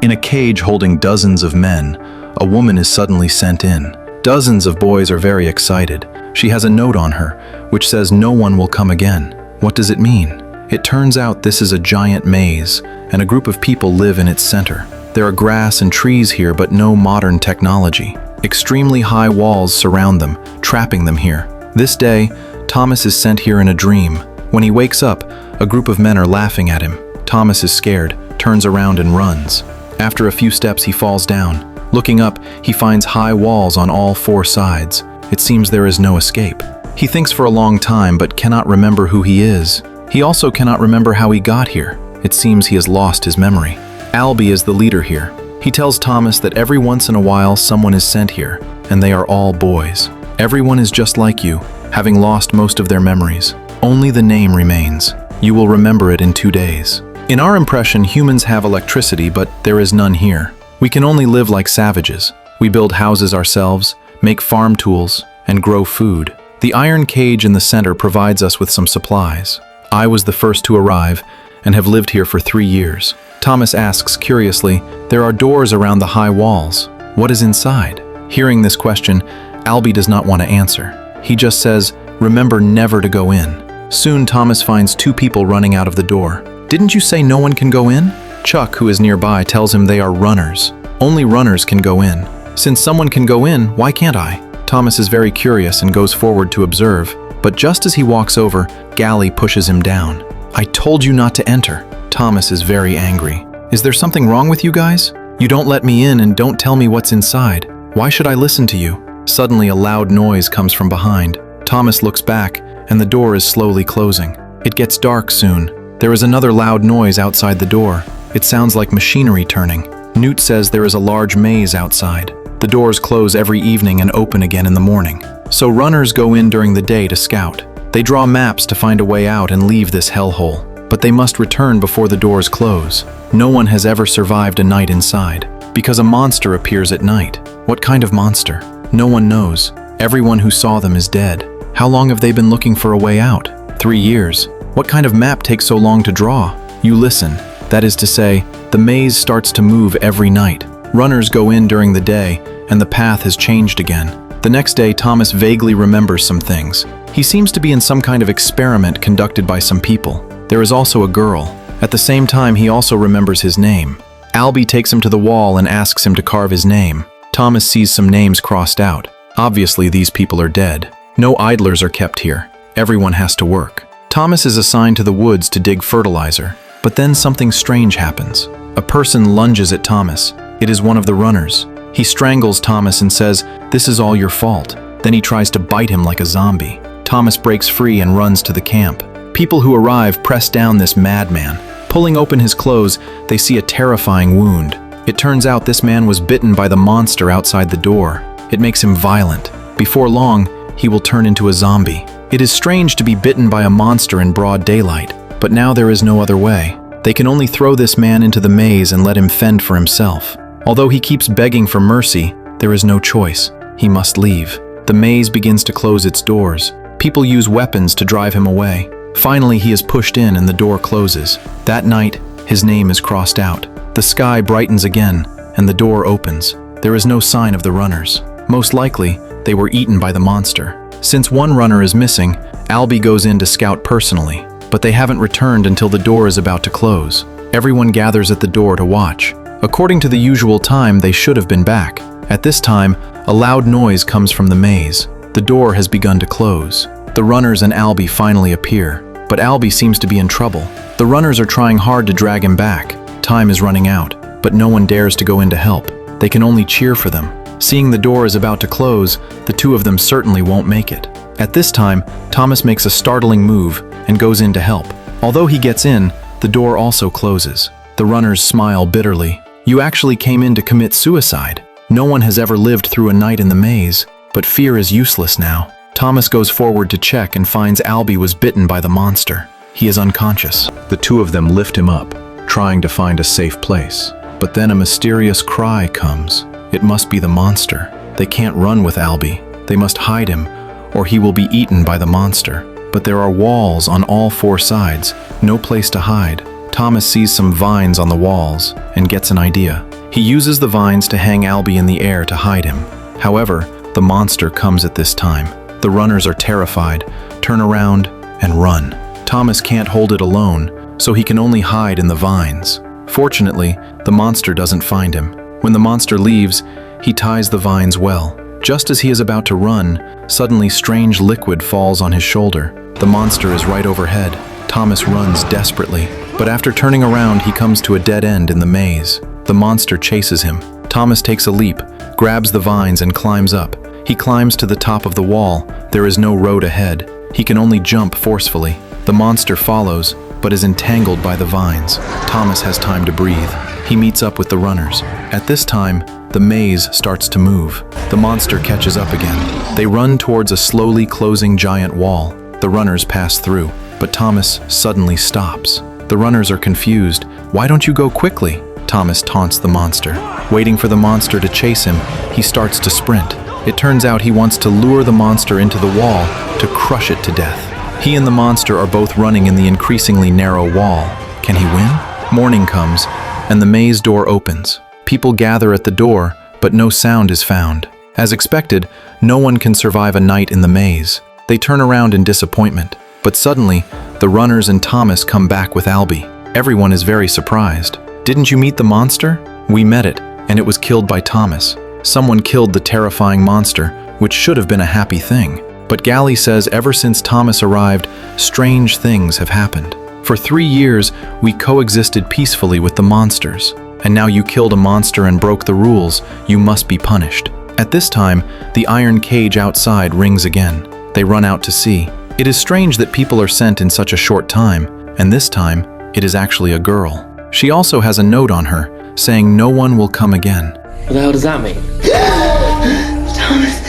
In a cage holding dozens of men, a woman is suddenly sent in. Dozens of boys are very excited. She has a note on her, which says no one will come again. What does it mean? It turns out this is a giant maze, and a group of people live in its center. There are grass and trees here, but no modern technology. Extremely high walls surround them, trapping them here. This day, Thomas is sent here in a dream. When he wakes up, a group of men are laughing at him. Thomas is scared, turns around and runs. After a few steps, he falls down. Looking up, he finds high walls on all four sides. It seems there is no escape. He thinks for a long time, but cannot remember who he is. He also cannot remember how he got here. It seems he has lost his memory. Albie is the leader here. He tells Thomas that every once in a while someone is sent here, and they are all boys. Everyone is just like you, having lost most of their memories. Only the name remains. You will remember it in 2 days. In our impression, humans have electricity, but there is none here. We can only live like savages. We build houses ourselves, make farm tools, and grow food. The iron cage in the center provides us with some supplies. I was the first to arrive and have lived here for 3 years. Thomas asks curiously, there are doors around the high walls. What is inside? Hearing this question, Albie does not want to answer. He just says, remember never to go in. Soon Thomas finds 2 people running out of the door. Didn't you say no one can go in? Chuck, who is nearby, tells him they are runners. Only runners can go in. Since someone can go in, why can't I? Thomas is very curious and goes forward to observe, but just as he walks over, Gally pushes him down. I told you not to enter. Thomas is very angry. Is there something wrong with you guys? You don't let me in and don't tell me what's inside. Why should I listen to you? Suddenly a loud noise comes from behind. Thomas looks back, and the door is slowly closing. It gets dark soon. There is another loud noise outside the door. It sounds like machinery turning. Newt says there is a large maze outside. The doors close every evening and open again in the morning. So runners go in during the day to scout. They draw maps to find a way out and leave this hellhole. But they must return before the doors close. No one has ever survived a night inside, because a monster appears at night. What kind of monster? No one knows. Everyone who saw them is dead. How long have they been looking for a way out? 3 years. What kind of map takes so long to draw? You listen. That is to say, the maze starts to move every night. Runners go in during the day, and the path has changed again. The next day, Thomas vaguely remembers some things. He seems to be in some kind of experiment conducted by some people. There is also a girl. At the same time, he also remembers his name. Albie takes him to the wall and asks him to carve his name. Thomas sees some names crossed out. Obviously, these people are dead. No idlers are kept here. Everyone has to work. Thomas is assigned to the woods to dig fertilizer. But then something strange happens. A person lunges at Thomas. It is one of the runners. He strangles Thomas and says, "This is all your fault." Then he tries to bite him like a zombie. Thomas breaks free and runs to the camp. People who arrive press down this madman. Pulling open his clothes, they see a terrifying wound. It turns out this man was bitten by the monster outside the door. It makes him violent. Before long, he will turn into a zombie. It is strange to be bitten by a monster in broad daylight, but now there is no other way. They can only throw this man into the maze and let him fend for himself. Although he keeps begging for mercy, there is no choice. He must leave. The maze begins to close its doors. People use weapons to drive him away. Finally, he is pushed in and the door closes. That night, his name is crossed out. The sky brightens again, and the door opens. There is no sign of the runners. Most likely, they were eaten by the monster. Since one runner is missing, Albie goes in to scout personally, but they haven't returned until the door is about to close. Everyone gathers at the door to watch. According to the usual time, they should have been back. At this time, a loud noise comes from the maze. The door has begun to close. The runners and Albie finally appear, but Albie seems to be in trouble. The runners are trying hard to drag him back. Time is running out, but no one dares to go in to help. They can only cheer for them. Seeing the door is about to close, the two of them certainly won't make it. At this time, Thomas makes a startling move and goes in to help. Although he gets in, the door also closes. The runners smile bitterly. You actually came in to commit suicide. No one has ever lived through a night in the maze, but fear is useless now. Thomas goes forward to check and finds Albie was bitten by the monster. He is unconscious. The two of them lift him up, trying to find a safe place. But then a mysterious cry comes. It must be the monster. They can't run with Albie. They must hide him, or he will be eaten by the monster. But there are walls on all four sides, no place to hide. Thomas sees some vines on the walls and gets an idea. He uses the vines to hang Albie in the air to hide him. However, the monster comes at this time. The runners are terrified, turn around, and run. Thomas can't hold it alone, so he can only hide in the vines. Fortunately, the monster doesn't find him. When the monster leaves, he ties the vines well. Just as he is about to run, suddenly strange liquid falls on his shoulder. The monster is right overhead. Thomas runs desperately, but after turning around, he comes to a dead end in the maze. The monster chases him. Thomas takes a leap, grabs the vines and climbs up. He climbs to the top of the wall. There is no road ahead. He can only jump forcefully. The monster follows, but is entangled by the vines. Thomas has time to breathe. He meets up with the runners. At this time, the maze starts to move. The monster catches up again. They run towards a slowly closing giant wall. The runners pass through, but Thomas suddenly stops. The runners are confused. "Why don't you go quickly?" Thomas taunts the monster. Waiting for the monster to chase him, he starts to sprint. It turns out he wants to lure the monster into the wall to crush it to death. He and the monster are both running in the increasingly narrow wall. Can he win? Morning comes, and the maze door opens. People gather at the door, but no sound is found. As expected, no one can survive a night in the maze. They turn around in disappointment, but suddenly, the runners and Thomas come back with Albie. Everyone is very surprised. "Didn't you meet the monster?" "We met it, and it was killed by Thomas. Someone killed the terrifying monster, which should have been a happy thing." But Gally says ever since Thomas arrived, strange things have happened. "For 3 years, we coexisted peacefully with the monsters. And now you killed a monster and broke the rules. You must be punished." At this time, the iron cage outside rings again. They run out to see. It is strange that people are sent in such a short time, and this time, it is actually a girl. She also has a note on her, saying no one will come again. What the hell does that mean? Thomas.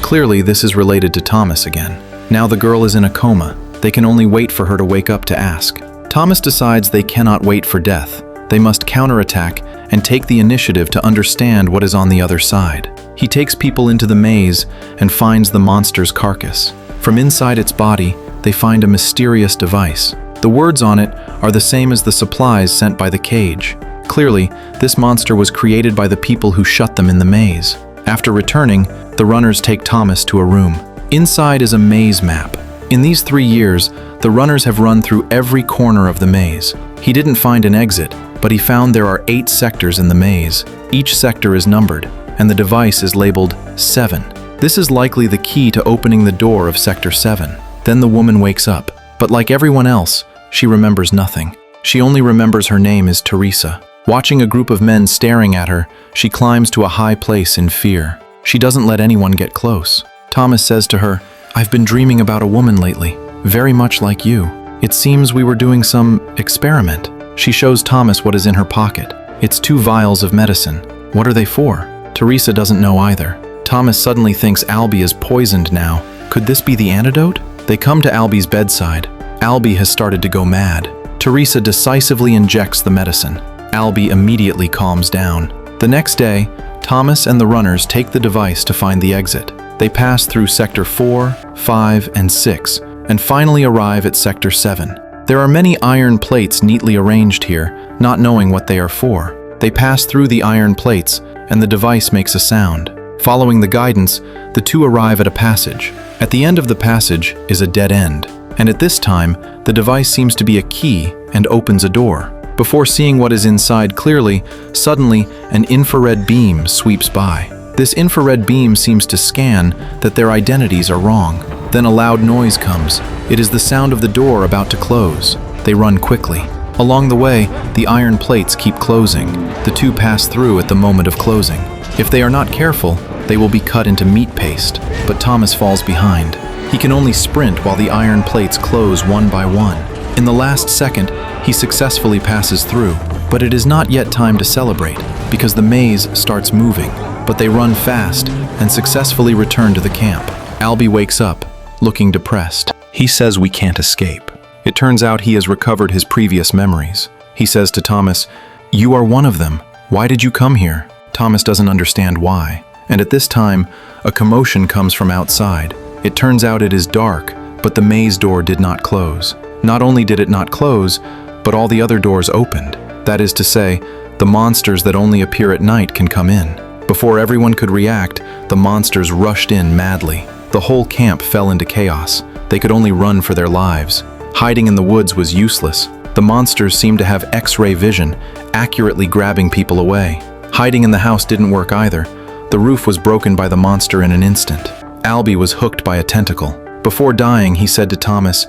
Clearly, this is related to Thomas again. Now the girl is in a coma. They can only wait for her to wake up to ask. Thomas decides they cannot wait for death. They must counterattack and take the initiative to understand what is on the other side. He takes people into the maze and finds the monster's carcass. From inside its body, they find a mysterious device. The words on it are the same as the supplies sent by the cage. Clearly, this monster was created by the people who shut them in the maze. After returning, the runners take Thomas to a room. Inside is a maze map. In these 3 years, the runners have run through every corner of the maze. He didn't find an exit, but he found there are 8 sectors in the maze. Each sector is numbered, and the device is labeled 7. This is likely the key to opening the door of Sector 7. Then the woman wakes up, but like everyone else, she remembers nothing. She only remembers her name is Teresa. Watching a group of men staring at her, she climbs to a high place in fear. She doesn't let anyone get close. Thomas says to her, "I've been dreaming about a woman lately, very much like you. It seems we were doing some experiment." She shows Thomas what is in her pocket. It's 2 vials of medicine. What are they for? Teresa doesn't know either. Thomas suddenly thinks Albie is poisoned now. Could this be the antidote? They come to Albie's bedside. Albie has started to go mad. Teresa decisively injects the medicine. Albie immediately calms down. The next day, Thomas and the runners take the device to find the exit. They pass through Sector 4, 5, and 6, and finally arrive at Sector 7. There are many iron plates neatly arranged here, not knowing what they are for. They pass through the iron plates, and the device makes a sound. Following the guidance, the 2 arrive at a passage. At the end of the passage is a dead end, and at this time, the device seems to be a key and opens a door. Before seeing what is inside clearly, suddenly an infrared beam sweeps by. This infrared beam seems to scan that their identities are wrong. Then a loud noise comes. It is the sound of the door about to close. They run quickly. Along the way, the iron plates keep closing. The 2 pass through at the moment of closing. If they are not careful, they will be cut into meat paste, but Thomas falls behind. He can only sprint while the iron plates close one by one. In the last second, he successfully passes through, but it is not yet time to celebrate, because the maze starts moving. But they run fast and successfully return to the camp. Albie wakes up, looking depressed. He says we can't escape. It turns out he has recovered his previous memories. He says to Thomas, "You are one of them. Why did you come here?" Thomas doesn't understand why. And at this time, a commotion comes from outside. It turns out it is dark, but the maze door did not close. Not only did it not close, but all the other doors opened. That is to say, the monsters that only appear at night can come in. Before everyone could react, the monsters rushed in madly. The whole camp fell into chaos. They could only run for their lives. Hiding in the woods was useless. The monsters seemed to have X-ray vision, accurately grabbing people away. Hiding in the house didn't work either. The roof was broken by the monster in an instant. Albie was hooked by a tentacle. Before dying, he said to Thomas,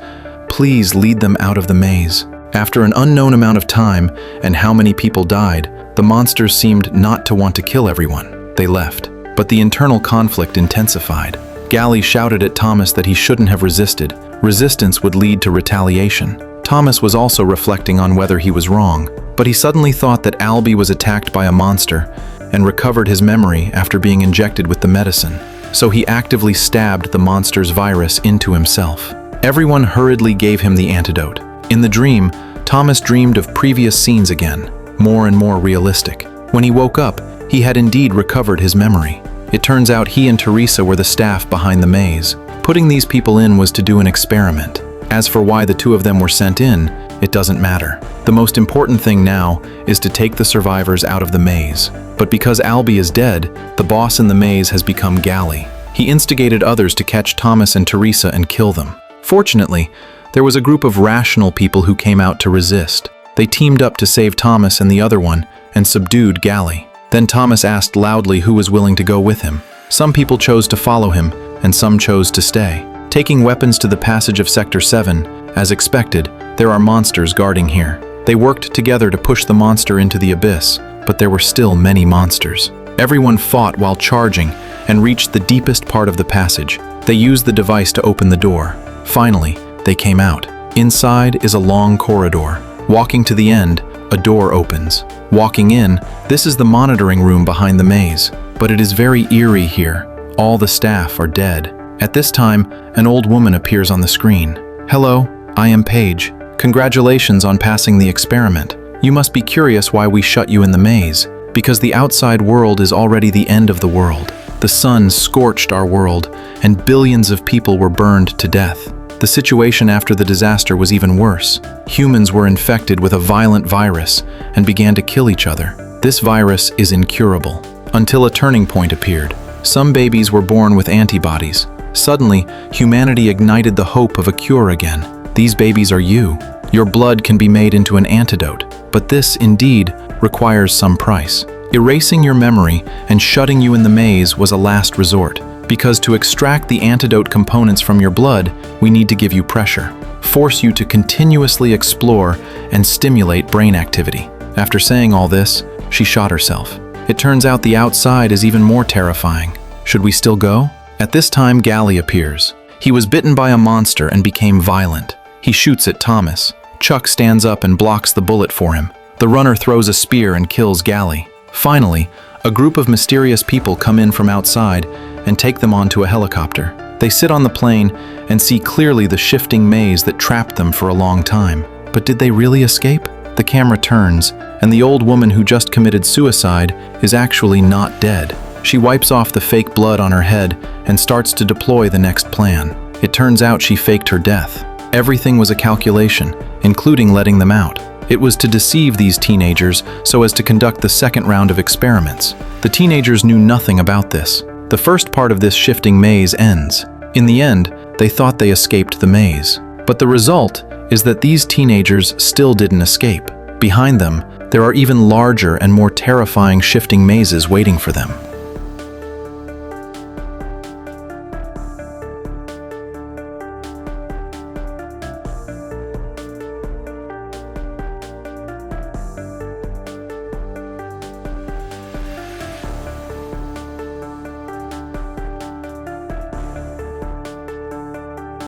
"Please lead them out of the maze." After an unknown amount of time and how many people died, the monsters seemed not to want to kill everyone. They left. But the internal conflict intensified. Glade shouted at Thomas that he shouldn't have resisted. Resistance would lead to retaliation. Thomas was also reflecting on whether he was wrong, but he suddenly thought that Albie was attacked by a monster and recovered his memory after being injected with the medicine. So he actively stabbed the monster's virus into himself. Everyone hurriedly gave him the antidote. In the dream, Thomas dreamed of previous scenes again, more and more realistic. When he woke up, he had indeed recovered his memory. It turns out he and Teresa were the staff behind the maze. Putting these people in was to do an experiment. As for why the two of them were sent in, it doesn't matter. The most important thing now is to take the survivors out of the maze. But because Albie is dead, the boss in the maze has become Glade. He instigated others to catch Thomas and Teresa and kill them. Fortunately, there was a group of rational people who came out to resist. They teamed up to save Thomas and the other one and subdued Glade. Then Thomas asked loudly who was willing to go with him. Some people chose to follow him, and some chose to stay. Taking weapons to the passage of Sector 7, as expected, there are monsters guarding here. They worked together to push the monster into the abyss, but there were still many monsters. Everyone fought while charging and reached the deepest part of the passage. They used the device to open the door. Finally, they came out. Inside is a long corridor. Walking to the end, a door opens. Walking in, this is the monitoring room behind the maze. But it is very eerie here. All the staff are dead. At this time, an old woman appears on the screen. "Hello, I am Paige. Congratulations on passing the experiment. You must be curious why we shut you in the maze. Because the outside world is already the end of the world. The sun scorched our world, and billions of people were burned to death. The situation after the disaster was even worse. Humans were infected with a violent virus and began to kill each other. This virus is incurable. Until a turning point appeared. Some babies were born with antibodies. Suddenly, humanity ignited the hope of a cure again. These babies are you. Your blood can be made into an antidote, but this, indeed, requires some price. Erasing your memory and shutting you in the maze was a last resort, because to extract the antidote components from your blood, we need to give you pressure, force you to continuously explore and stimulate brain activity. After saying all this, she shot herself. It turns out the outside is even more terrifying. Should we still go? At this time, Glade appears. He was bitten by a monster and became violent. He shoots at Thomas. Chuck stands up and blocks the bullet for him. The runner throws a spear and kills Glade. Finally, a group of mysterious people come in from outside and take them onto a helicopter. They sit on the plane and see clearly the shifting maze that trapped them for a long time. But did they really escape? The camera turns, and the old woman who just committed suicide is actually not dead. She wipes off the fake blood on her head and starts to deploy the next plan. It turns out she faked her death. Everything was a calculation, including letting them out. It was to deceive these teenagers so as to conduct the second round of experiments. The teenagers knew nothing about this. The first part of this shifting maze ends. In the end, they thought they escaped the maze. But the result is that these teenagers still didn't escape. Behind them, there are even larger and more terrifying shifting mazes waiting for them.